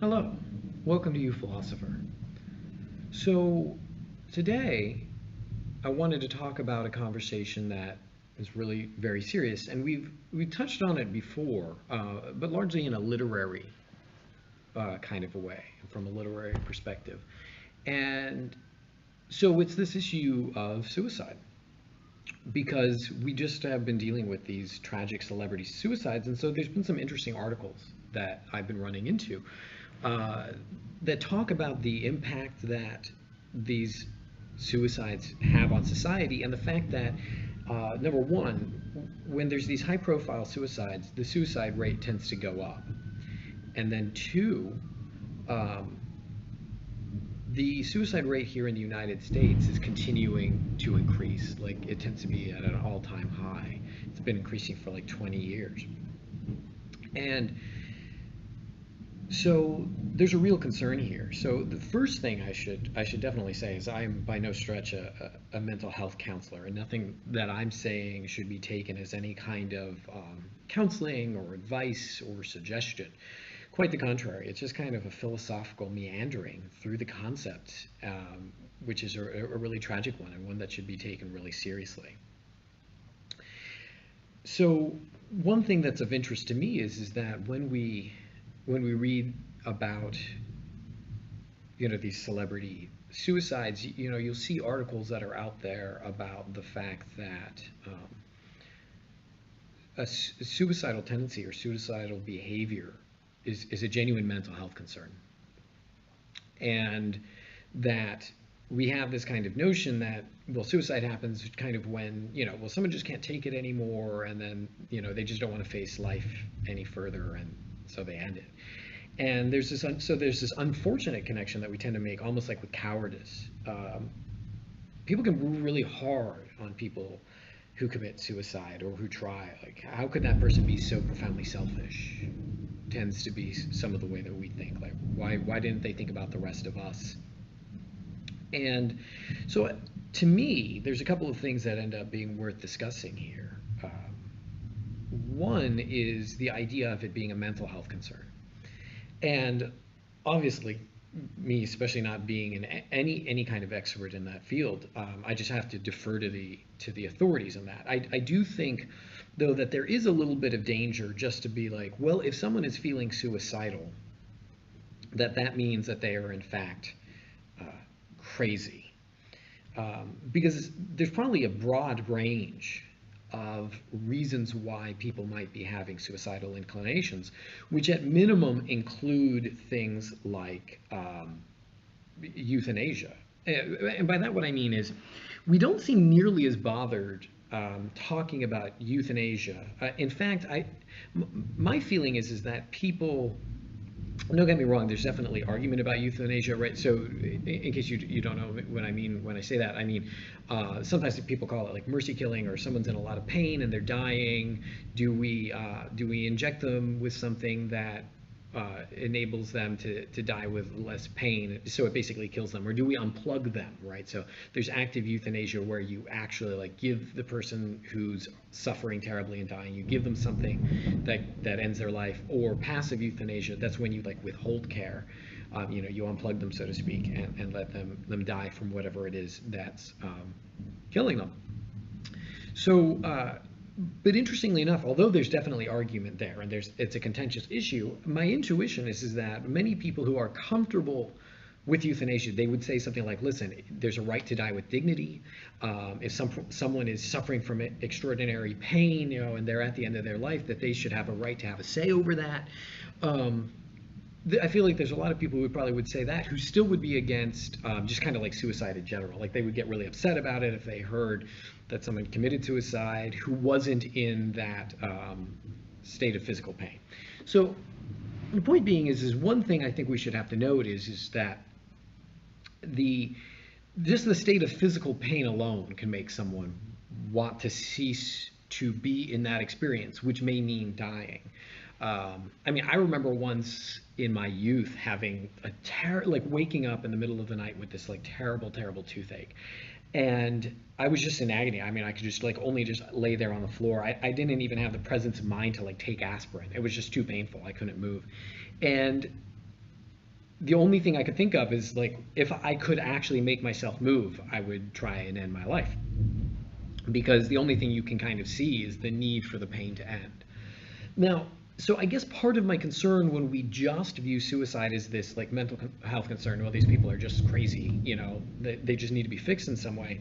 Hello, welcome to uPhilosopher. So today I wanted to talk about a conversation that is really very serious, and we've touched on it before, but largely in a literary kind of a way, from a literary perspective. And so it's this issue of suicide, because we just have been dealing with these tragic celebrity suicides, and so there's been some interesting articles that I've been running into uh, that talk about the impact that these suicides have on society, and the fact that number one, when there's these high-profile suicides, the suicide rate tends to go up, and then two, um, the suicide rate here in the United States is continuing to increase. Like, it tends to be at an all-time high. It's been increasing for like 20 years. And so there's a real concern here. So the first thing I should definitely say is I'm by no stretch a mental health counselor, and nothing that I'm saying should be taken as any kind of counseling or advice or suggestion. Quite the contrary, it's just kind of a philosophical meandering through the concept, which is a really tragic one, and one that should be taken really seriously. So one thing that's of interest to me is that when we read about these celebrity suicides, you'll see articles that are out there about the fact that a suicidal tendency or suicidal behavior is a genuine mental health concern, and that we have this kind of notion that, well, suicide happens kind of when, well, someone just can't take it anymore, and then they just don't want to face life any further, and so they end it. And there's this unfortunate connection that we tend to make, almost like with cowardice. People can move really hard on people who commit suicide or who try. Like, how could that person be so profoundly selfish? Tends to be some of the way that we think. Like, why didn't they think about the rest of us? And so, to me, there's a couple of things that end up being worth discussing here. One is the idea of it being a mental health concern. And obviously, me, especially not being any kind of expert in that field, I just have to defer to the authorities on that. I do think, though, that there is a little bit of danger just to be like, well, if someone is feeling suicidal, that means that they are in fact uh, crazy, because there's probably a broad range of reasons why people might be having suicidal inclinations, which at minimum include things like euthanasia. And by that, what I mean is, we don't seem nearly as bothered talking about euthanasia. In fact, my feeling is that people, don't get me wrong, there's definitely argument about euthanasia, right? So in case you don't know what I mean when I say that, I mean, sometimes people call it like mercy killing, or someone's in a lot of pain and they're dying. Do we inject them with something that enables them to die with less pain, so it basically kills them, or do we unplug them, right? So there's active euthanasia, where you actually like give the person who's suffering terribly and dying, you give them something that ends their life. Or passive euthanasia, that's when you like withhold care. You unplug them, so to speak, and let them die from whatever it is that's killing them. So but interestingly enough, although there's definitely argument there, and it's a contentious issue, my intuition is that many people who are comfortable with euthanasia, they would say something like, listen, there's a right to die with dignity. If someone is suffering from extraordinary pain, and they're at the end of their life, that they should have a right to have a say over that. I feel like there's a lot of people who probably would say that, who still would be against just kind of like suicide in general. Like, they would get really upset about it if they heard that someone committed suicide who wasn't in that state of physical pain. So the point being is one thing I think we should have to note is that just the state of physical pain alone can make someone want to cease to be in that experience, which may mean dying. I mean, I remember once in my youth having like waking up in the middle of the night with this like terrible, terrible toothache. And I was just in agony. I mean, I could just like only just lay there on the floor. I didn't even have the presence of mind to like take aspirin. It was just too painful. I couldn't move. And the only thing I could think of is like, if I could actually make myself move, I would try and end my life. Because the only thing you can kind of see is the need for the pain to end. Now, so I guess part of my concern when we just view suicide as this like mental health concern, well, these people are just crazy, they just need to be fixed in some way,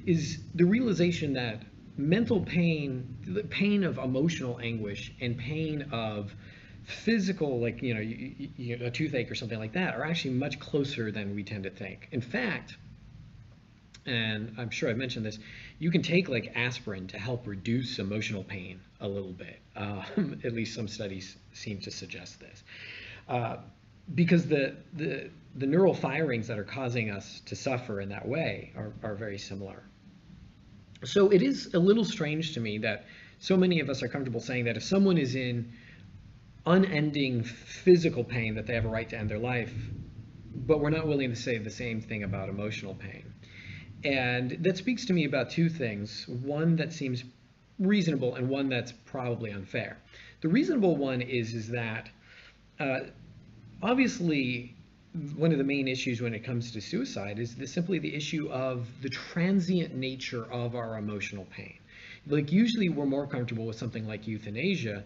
is the realization that mental pain, the pain of emotional anguish and pain of physical, like, a toothache or something like that, are actually much closer than we tend to think. In fact, and I'm sure I've mentioned this, you can take like aspirin to help reduce emotional pain a little bit. At least some studies seem to suggest this. Because the neural firings that are causing us to suffer in that way are very similar. So it is a little strange to me that so many of us are comfortable saying that if someone is in unending physical pain, that they have a right to end their life, but we're not willing to say the same thing about emotional pain. And that speaks to me about two things. One that seems reasonable and one that's probably unfair. The reasonable one is that obviously one of the main issues when it comes to suicide is simply the issue of the transient nature of our emotional pain. Like usually we're more comfortable with something like euthanasia,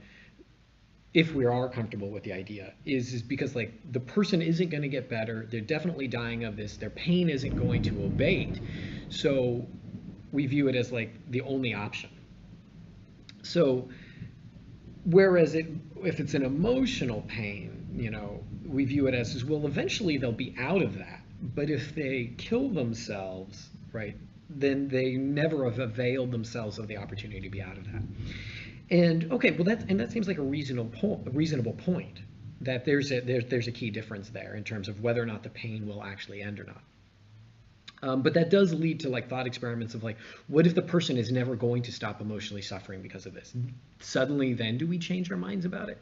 if we are comfortable with the idea, is because like the person isn't going to get better, they're definitely dying of this, their pain isn't going to abate, so we view it as like the only option. So whereas if it's an emotional pain, we view it as well, eventually they'll be out of that, but if they kill themselves, right, then they never have availed themselves of the opportunity to be out of that. And okay, well that seems like a reasonable point, that there's a key difference there in terms of whether or not the pain will actually end or not. But that does lead to like thought experiments of like, what if the person is never going to stop emotionally suffering because of this? Suddenly, then do we change our minds about it?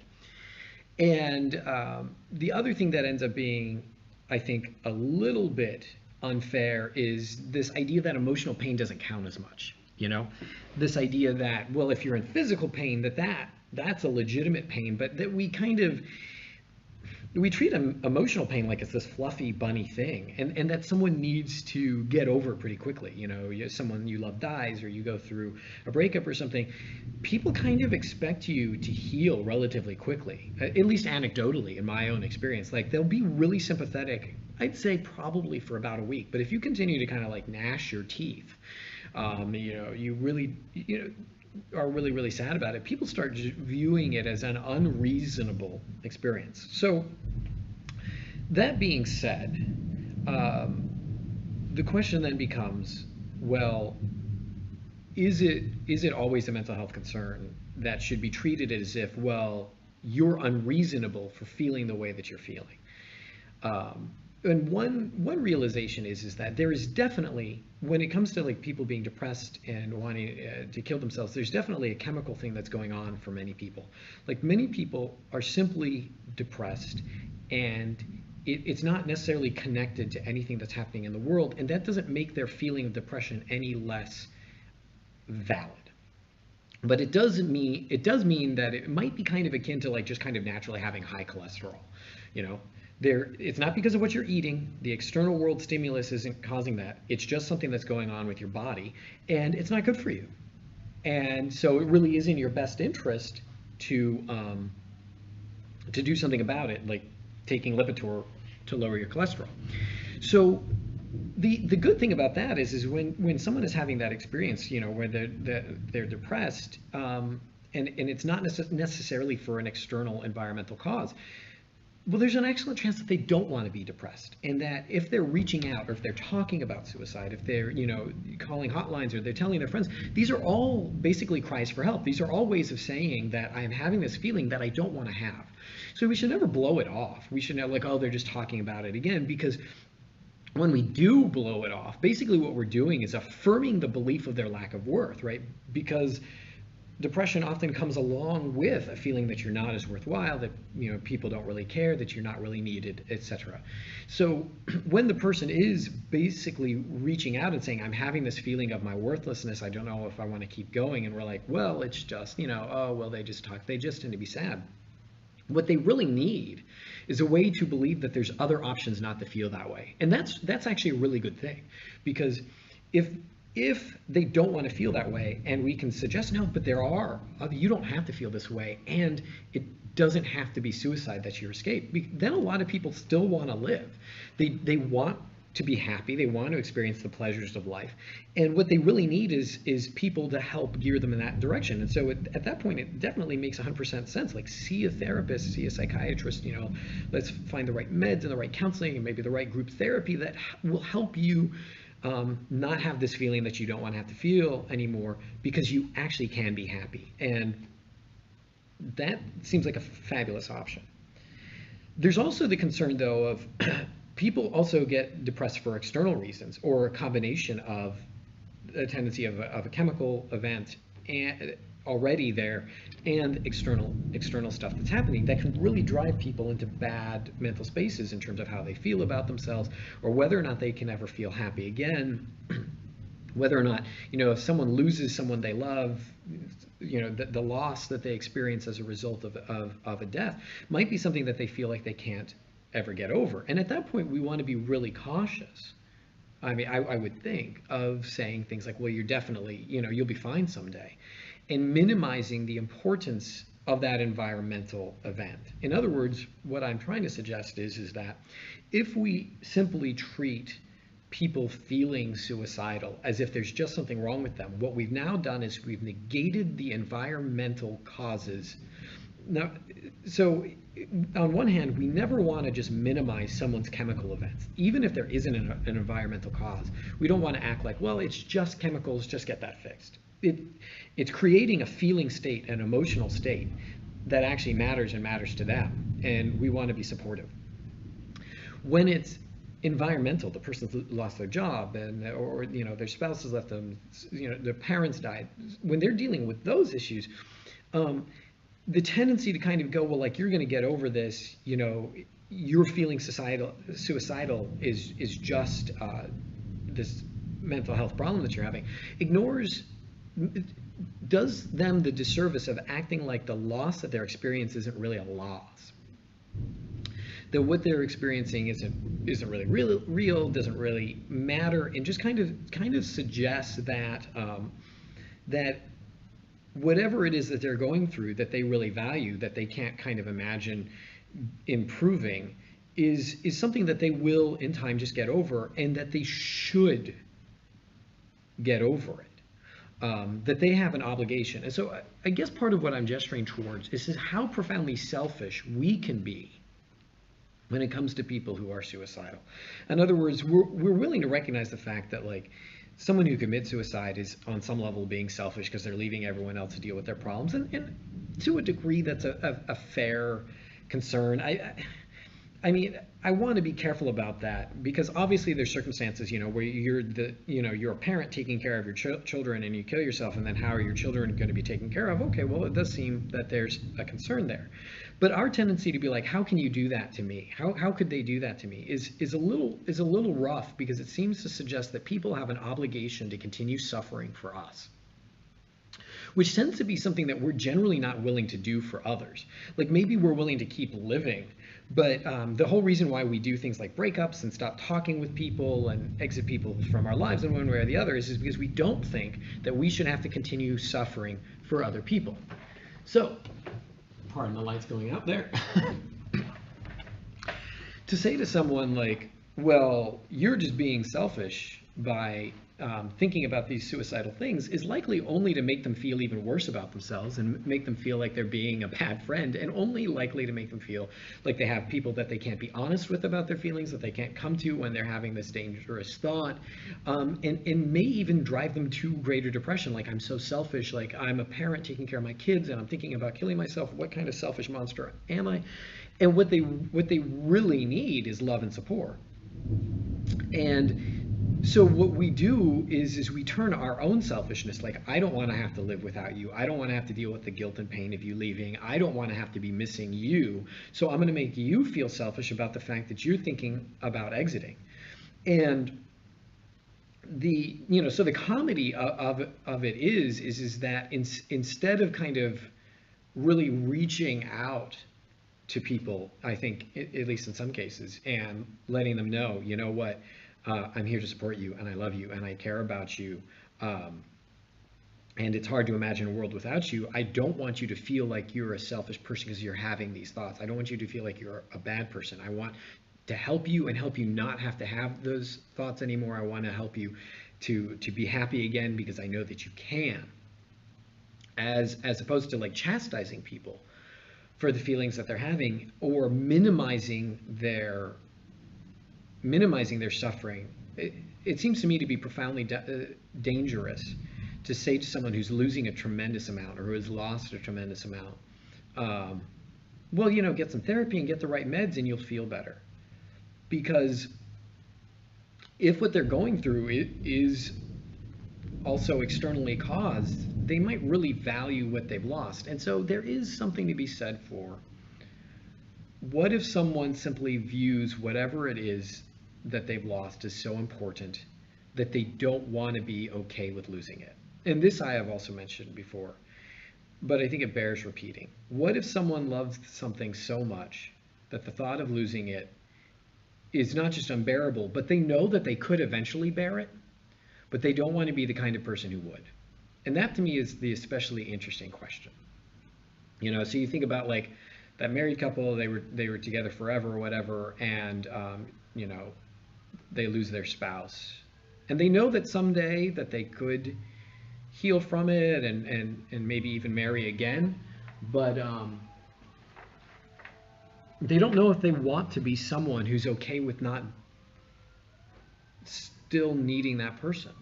And the other thing that ends up being, I think, a little bit unfair is this idea that emotional pain doesn't count as much. This idea that, well, if you're in physical pain, that's a legitimate pain, but that we treat emotional pain like it's this fluffy bunny thing, and that someone needs to get over pretty quickly. Someone you love dies, or you go through a breakup or something, people kind of expect you to heal relatively quickly, at least anecdotally in my own experience. Like they'll be really sympathetic, I'd say probably for about a week, but if you continue to kind of like gnash your teeth, you really, are really, really sad about it, people start viewing it as an unreasonable experience. So that being said, the question then becomes, well, is it always a mental health concern that should be treated as if, well, you're unreasonable for feeling the way that you're feeling? And one realization is that there is definitely, when it comes to like people being depressed and wanting to kill themselves, there's definitely a chemical thing that's going on for many people. Like many people are simply depressed, and it's not necessarily connected to anything that's happening in the world, and that doesn't make their feeling of depression any less valid. But it does mean that it might be kind of akin to like just kind of naturally having high cholesterol. It's not because of what you're eating. The external world stimulus isn't causing that. It's just something that's going on with your body, and it's not good for you. And so it really is in your best interest to do something about it, like taking Lipitor to lower your cholesterol. So the good thing about that is when someone is having that experience, where they're depressed, and it's not necessarily for an external environmental cause. Well, there's an excellent chance that they don't want to be depressed, and that if they're reaching out, or if they're talking about suicide, if they're calling hotlines, or they're telling their friends, these are all basically cries for help. These are all ways of saying that I am having this feeling that I don't want to have. So we should never blow it off. We should never like, oh, they're just talking about it again, because when we do blow it off, basically what we're doing is affirming the belief of their lack of worth, right? Because depression often comes along with a feeling that you're not as worthwhile, that people don't really care, that you're not really needed, etc. So when the person is basically reaching out and saying, I'm having this feeling of my worthlessness, I don't know if I want to keep going, and we're like, well, it's just, oh, well, they just talk, they just tend to be sad. What they really need is a way to believe that there's other options not to feel that way. And that's actually a really good thing, because if they don't want to feel that way and we can suggest, no, but there are, you don't have to feel this way, and it doesn't have to be suicide that's your escape, then a lot of people still want to live. They want to be happy, they want to experience the pleasures of life, and what they really need is people to help gear them in that direction. And so at that point, it definitely makes 100% sense. Like, see a therapist, see a psychiatrist, let's find the right meds and the right counseling and maybe the right group therapy that will help you not have this feeling that you don't want to have to feel anymore, because you actually can be happy. And that seems like a fabulous option. There's also the concern, though, of people also get depressed for external reasons, or a combination of a tendency of a chemical event and already there, and external stuff that's happening that can really drive people into bad mental spaces in terms of how they feel about themselves, or whether or not they can ever feel happy again. Whether or not, if someone loses someone they love, the loss that they experience as a result of a death might be something that they feel like they can't ever get over. And at that point, we want to be really cautious. I mean, I would think of saying things like, well, you're definitely, you'll be fine someday, and minimizing the importance of that environmental event. In other words, what I'm trying to suggest is that if we simply treat people feeling suicidal as if there's just something wrong with them, what we've now done is we've negated the environmental causes. Now, so on one hand, we never want to just minimize someone's chemical events, even if there isn't an environmental cause. We don't want to act like, well, it's just chemicals, just get that fixed. It's creating a feeling state, an emotional state that actually matters and matters to them, and we want to be supportive. When it's environmental, the person's lost their job, or their spouse has left them, their parents died. When they're dealing with those issues, the tendency to kind of go, well, like, you're going to get over this, you're feeling suicidal is just this mental health problem that you're having, does them the disservice of acting like the loss that they're experiencing isn't really a loss. That what they're experiencing isn't really real, doesn't really matter, and just kind of suggests that that whatever it is that they're going through that they really value, that they can't kind of imagine improving, is something that they will in time just get over, and that they should get over it. That they have an obligation. And so I guess part of what I'm gesturing towards is how profoundly selfish we can be when it comes to people who are suicidal. In other words, we're willing to recognize the fact that, like, someone who commits suicide is on some level being selfish because they're leaving everyone else to deal with their problems, and to a degree that's a fair concern. I mean, I want to be careful about that, because obviously there's circumstances, where you're a parent taking care of your children and you kill yourself, and then how are your children going to be taken care of? Okay, well, it does seem that there's a concern there. But our tendency to be like, how can you do that to me? How could they do that to me? Is a little rough, because it seems to suggest that people have an obligation to continue suffering for us, which tends to be something that we're generally not willing to do for others. Like, maybe we're willing to keep living, but the whole reason why we do things like breakups and stop talking with people and exit people from our lives in one way or the other is because we don't think that we should have to continue suffering for other people. So, pardon the lights going out there. To say to someone like, well, you're just being selfish by thinking about these suicidal things, is likely only to make them feel even worse about themselves, and make them feel like they're being a bad friend, and only likely to make them feel like they have people that they can't be honest with about their feelings, that they can't come to when they're having this dangerous thought, and may even drive them to greater depression. Like, I'm so selfish, like, I'm a parent taking care of my kids and I'm thinking about killing myself. What kind of selfish monster am I? And what they really need is love and support. And so what we do is we turn our own selfishness, like, I don't want to have to live without you. I don't want to have to deal with the guilt and pain of you leaving. I don't want to have to be missing you. So I'm going to make you feel selfish about the fact that you're thinking about exiting. And so the comedy of it is that instead of kind of really reaching out to people, I think, at least in some cases, and letting them know, you know what, I'm here to support you, and I love you, and I care about you. Um, and it's hard to imagine a world without you. I don't want you to feel like you're a selfish person because you're having these thoughts. I don't want you to feel like you're a bad person. I want to help you and help you not have to have those thoughts anymore. I want to help you to be happy again because I know that you can. As opposed to like chastising people for the feelings that they're having or minimizing their suffering. It seems to me to be profoundly dangerous to say to someone who's losing a tremendous amount or who has lost a tremendous amount, um, well, get some therapy and get the right meds and you'll feel better. Because if what they're going through is also externally caused, they might really value what they've lost. And so there is something to be said for what if someone simply views whatever it is that they've lost as so important that they don't want to be okay with losing it. And this I have also mentioned before, but I think it bears repeating. What if someone loves something so much that the thought of losing it is not just unbearable, but they know that they could eventually bear it, but they don't want to be the kind of person who would? And that to me is the especially interesting question. So you think about like that married couple, they were together forever or whatever, and they lose their spouse, and they know that someday that they could heal from it and maybe even marry again, but they don't know if they want to be someone who's okay with not still needing that person.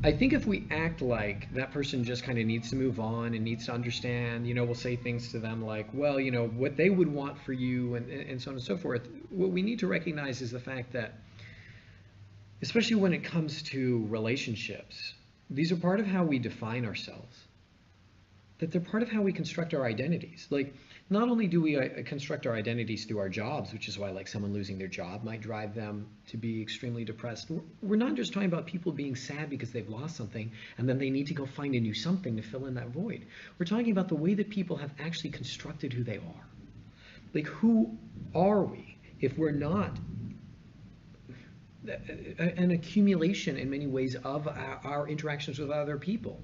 I think if we act like that person just kind of needs to move on and needs to understand, we'll say things to them like, well, what they would want for you and so on and so forth. What we need to recognize is the fact that, especially when it comes to relationships, these are part of how we define ourselves. That they're part of how we construct our identities. Like, not only do we construct our identities through our jobs, which is why like someone losing their job might drive them to be extremely depressed. We're not just talking about people being sad because they've lost something and then they need to go find a new something to fill in that void. We're talking about the way that people have actually constructed who they are. Like, who are we if we're not an accumulation in many ways of our interactions with other people?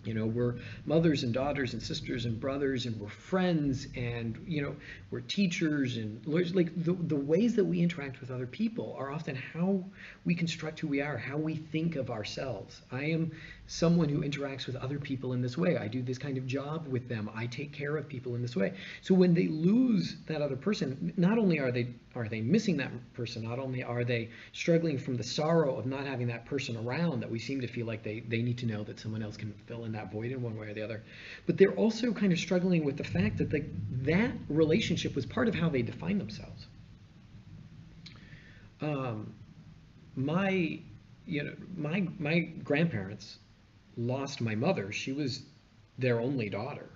We're mothers and daughters and sisters and brothers, and we're friends, and we're teachers and lawyers. Like, the ways that we interact with other people are often how we construct who we are, how we think of ourselves. I am someone who interacts with other people in this way. I do this kind of job with them. I take care of people in this way. So when they lose that other person, not only are they missing that person, not only are they struggling from the sorrow of not having that person around, that we seem to feel like they need to know that someone else can fill in that void in one way or the other, but they're also kind of struggling with the fact that that relationship was part of how they define themselves. My my grandparents lost my mother. She was their only daughter,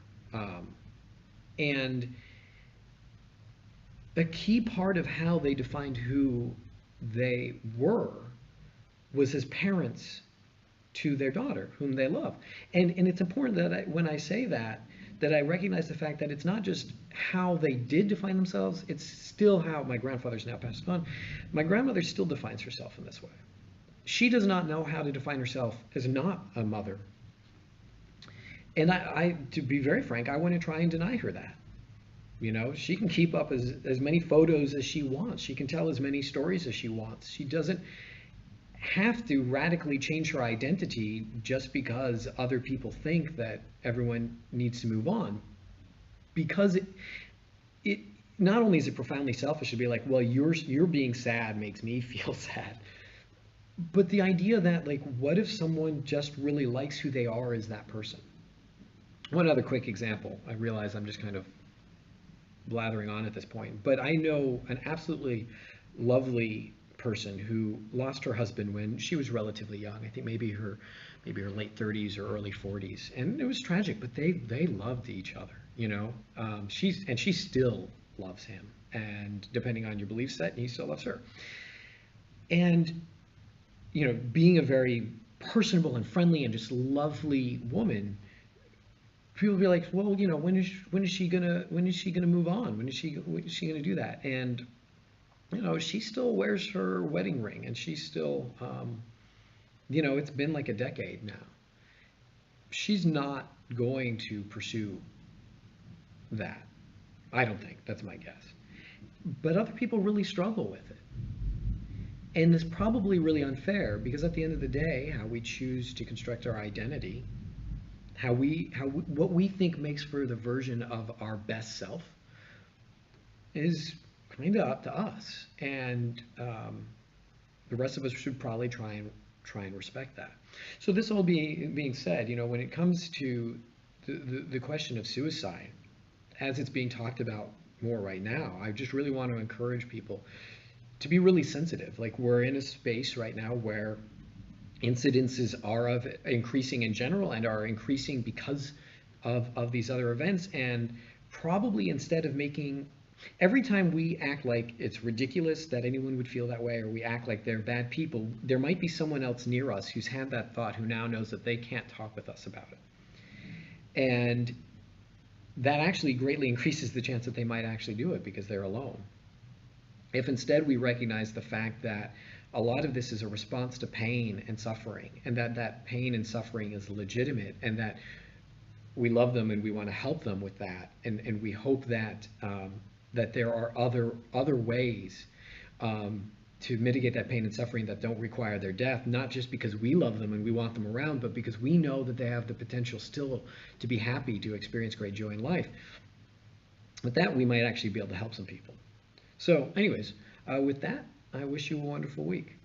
and a key part of how they defined who they were was as parents to their daughter, whom they love. And it's important that when I say that I recognize the fact that it's not just how they did define themselves, it's still how my grandfather's now passed on. My grandmother still defines herself in this way. She does not know how to define herself as not a mother. And I to be very frank, I want to try and deny her that. She can keep up as many photos as she wants. She can tell as many stories as she wants. She doesn't have to radically change her identity just because other people think that everyone needs to move on. Because it not only is it profoundly selfish to be like, well, you're being sad makes me feel sad, but the idea that, like, what if someone just really likes who they are as that person? One other quick example. I realize I'm just kind of blathering on at this point, but I know an absolutely lovely person who lost her husband when she was relatively young. I think maybe her late 30s or early 40s, and it was tragic. But they loved each other. She still loves him, and depending on your belief set, he still loves her. And being a very personable and friendly and just lovely woman, people be like, well, when is she gonna move on? When is she gonna do that? And she still wears her wedding ring, and she's still, it's been like a decade now. She's not going to pursue that. I don't think. That's my guess. But other people really struggle with it. And it's probably really unfair because at the end of the day, how we choose to construct our identity, what we think makes for the version of our best self is kind of up to us. And the rest of us should probably try and respect that. So this all being said, when it comes to the question of suicide, as it's being talked about more right now, I just really want to encourage people to be really sensitive. Like, we're in a space right now where incidences are of increasing in general and are increasing because of these other events. And probably instead of making every time we act like it's ridiculous that anyone would feel that way, or we act like they're bad people, there might be someone else near us who's had that thought, who now knows that they can't talk with us about it. And that actually greatly increases the chance that they might actually do it because they're alone. If instead we recognize the fact that a lot of this is a response to pain and suffering, and that pain and suffering is legitimate, and that we love them and we want to help them with that, and we hope that that there are other ways to mitigate that pain and suffering that don't require their death, not just because we love them and we want them around, but because we know that they have the potential still to be happy, to experience great joy in life. With that, we might actually be able to help some people. So anyways, with that, I wish you a wonderful week.